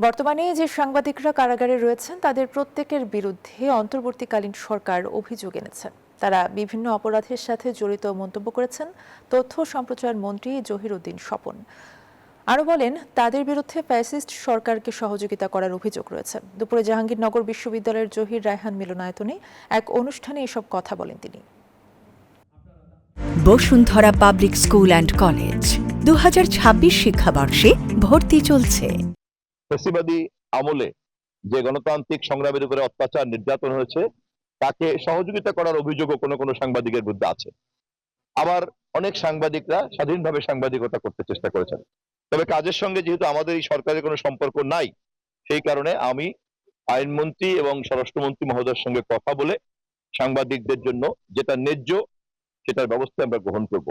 বর্তমানে যে সাংবাদিকরা কারাগারে রয়েছেন তাদের প্রত্যেকের বিরুদ্ধে অন্তর্বর্তীকালীন সরকার অভিযোগ এনেছেন। তারা বিভিন্ন অপরাধের সাথে জড়িত মন্তব্য করেছেন তথ্য সম্প্রচার মন্ত্রী জহির উদ্দিন স্বপন। আরও বলেন, তাদের বিরুদ্ধে ফ্যাসিস্ট সরকারকে সহযোগিতা করার অভিযোগ রয়েছে। দুপুরে জাহাঙ্গীরনগর বিশ্ববিদ্যালয়ের জহির রায়হান মিলনায়তনে এক অনুষ্ঠানে এসব কথা বলেন তিনি। Bashundhara public school and college 2026 শিক্ষাবর্ষে ভর্তি চলছে। ফ্যাসিবাদী আমলে যে গণতান্ত্রিক সংগ্রামের উপরে অত্যাচার নির্যাতন হয়েছে তাকে সহযোগিতা করার অভিযোগও কোনো কোনো সাংবাদিকের বিরুদ্ধে আছে। আবার অনেক সাংবাদিকরা স্বাধীনভাবে সাংবাদিকতা করতে চেষ্টা করেছেন। তবে কাজের সঙ্গে যেহেতু আমাদের এই সরকারের কোনো সম্পর্ক নাই, সেই কারণে আমি আইনমন্ত্রী এবং স্বরাষ্ট্রমন্ত্রী মহোদয়ের সঙ্গে কথা বলে সাংবাদিকদের জন্য যেটা ন্যায্য সেটার ব্যবস্থা আমরা গ্রহণ করব।